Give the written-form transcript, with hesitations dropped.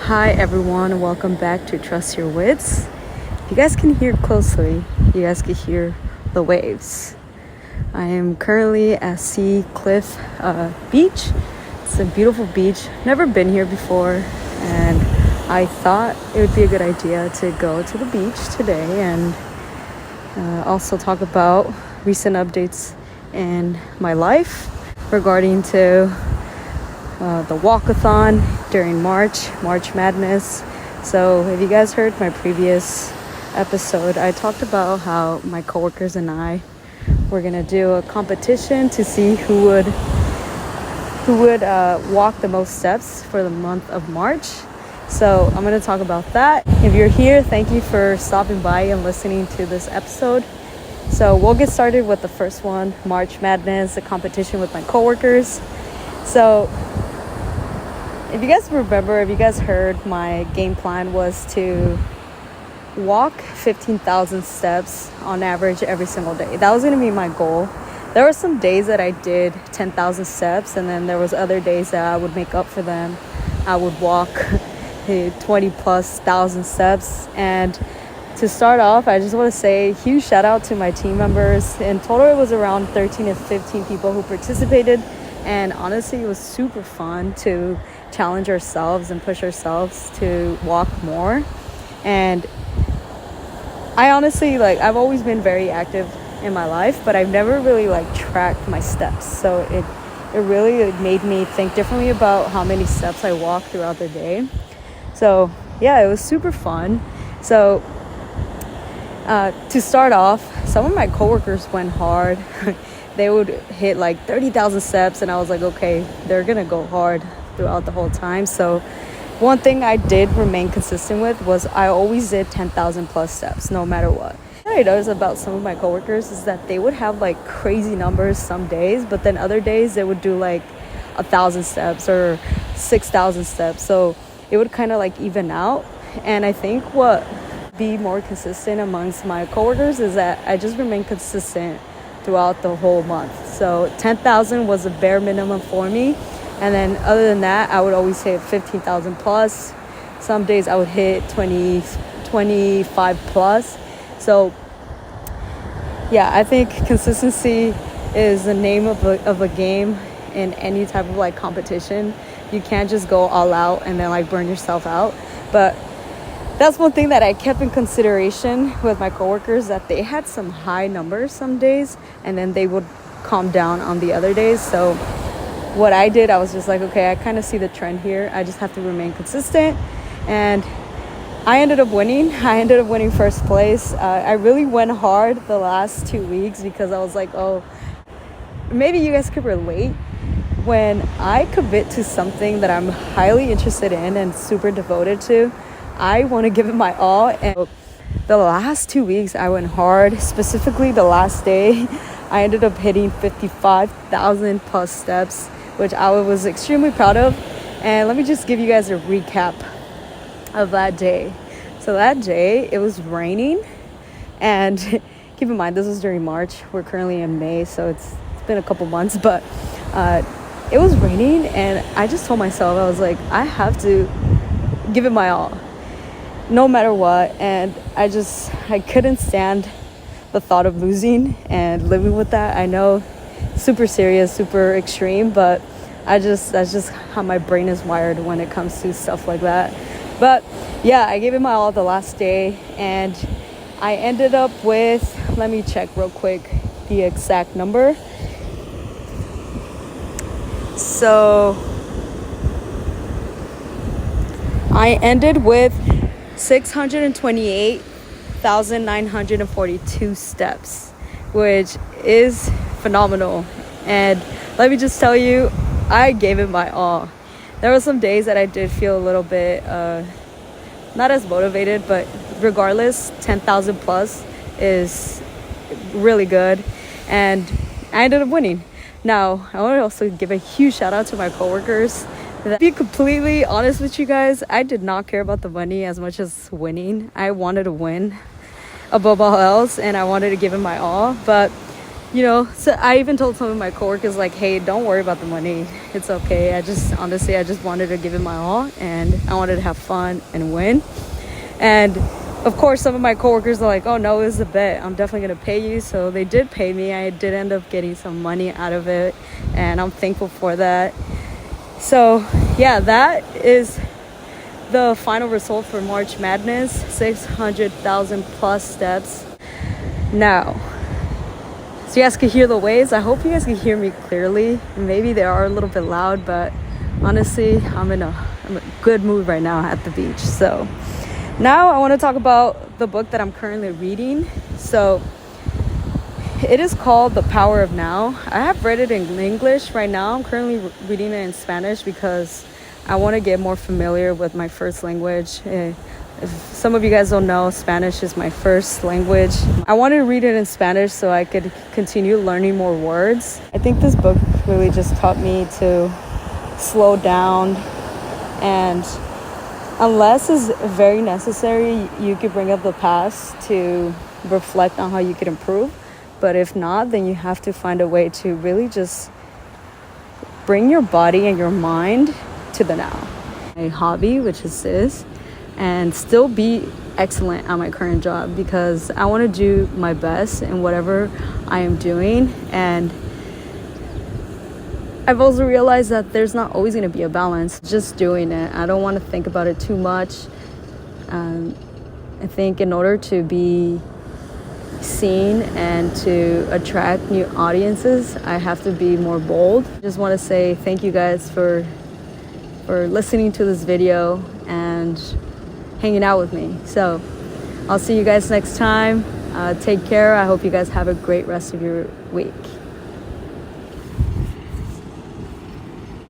Hi everyone, welcome back to Trust Your Wits. If you guys can hear closely, you guys can hear the waves. I am currently at Sea Cliff Beach. It's a beautiful beach. Never been here before, and I thought it would be a good idea to go to the beach today and also talk about recent updates in my life regarding to the walkathon during March Madness. So if you guys heard my previous episode, I talked about how my coworkers and I were gonna do a competition to see who would walk the most steps for the month of March. So I'm gonna talk about that. If you're here, thank you for stopping by and listening to this episode. So we'll get started with the first one, March Madness, a competition with my coworkers. So if you guys remember, if you guys heard, my game plan was to walk 15,000 steps on average every single day. That was going to be my goal. There were some days that I did 10,000 steps, and then there was other days that I would make up for them. I would walk 20 plus thousand steps. And to start off, I just want to say huge shout out to my team members. In total, it was around 13 to 15 people who participated. And honestly, it was super fun to challenge ourselves and push ourselves to walk more. And I honestly, I've always been very active in my life, but I've never really tracked my steps. So it really made me think differently about how many steps I walk throughout the day. So yeah, it was super fun. So to start off, some of my coworkers went hard. They would hit 30,000 steps, and I was like, okay, they're gonna go hard throughout the whole time. So one thing I did remain consistent with was I always did 10,000 plus steps no matter what. What I noticed about some of my coworkers is that they would have crazy numbers some days, but then other days they would do 1,000 steps or 6,000 steps. So it would kind of even out. And I think what be more consistent amongst my coworkers is that I just remain consistent throughout the whole month. So 10,000 was a bare minimum for me. And then other than that, I would always hit 15,000 plus. Some days I would hit 20, 25 plus. So yeah, I think consistency is the name of a game in any type of competition. You can't just go all out and then burn yourself out. But that's one thing that I kept in consideration with my coworkers, that they had some high numbers some days and then they would calm down on the other days. So what I did, I was just okay, I kind of see the trend here. I just have to remain consistent. And I ended up winning. I ended up winning first place. I really went hard the last 2 weeks because I was oh, maybe you guys could relate. When I commit to something that I'm highly interested in and super devoted to, I want to give it my all. And the last 2 weeks I went hard. Specifically the last day, I ended up hitting 55,000 plus steps, which I was extremely proud of. And let me just give you guys a recap of that day. So that day, it was raining. And keep in mind, this was during March. We're currently in May, so it's been a couple months. But it was raining, and I just told myself, I was I have to give it my all, no matter what. And I couldn't stand the thought of losing and living with that. I know, super serious, super extreme, but that's just how my brain is wired when it comes to stuff like that. But yeah, I gave it my all the last day, and I ended up with, let me check real quick the exact number. So I ended with 628,942 steps, which is phenomenal. And let me just tell you, I gave it my all. There were some days that I did feel a little bit not as motivated, but regardless, 10,000 plus is really good. And I ended up winning. Now, I want to also give a huge shout out to my coworkers. To be completely honest with you guys, I did not care about the money as much as winning. I wanted to win above all else, and I wanted to give it my all. But you know, so I even told some of my coworkers like, hey, don't worry about the money, it's okay. I just honestly, I just wanted to give it my all, and I wanted to have fun and win. And of course, some of my coworkers are like, oh no, it was a bet, I'm definitely gonna pay you. So they did pay me. I did end up getting some money out of it, and I'm thankful for that. So yeah, that is the final result for March Madness. 600,000 plus steps. Now, so you guys can hear the waves. I hope you guys can hear me clearly. Maybe they are a little bit loud, but honestly, I'm in a good mood right now at the beach. So now I want to talk about the book that I'm currently reading. So it is called The Power of Now. I have read it in English. Right now I'm currently reading it in Spanish because I want to get more familiar with my first language. If some of you guys don't know, Spanish is my first language. I wanted to read it in Spanish so I could continue learning more words. I think this book really just taught me to slow down, and unless it's very necessary, you could bring up the past to reflect on how you could improve. But if not, then you have to find a way to really just bring your body and your mind to the now. My hobby, which is this, and still be excellent at my current job, because I want to do my best in whatever I am doing. And I've also realized that there's not always going to be a balance. Just doing it. I don't want to think about it too much. I think in order to be seen and to attract new audiences, I have to be more bold. I just want to say thank you guys for listening to this video and hanging out with me. So I'll see you guys next time. Take care. I hope you guys have a great rest of your week.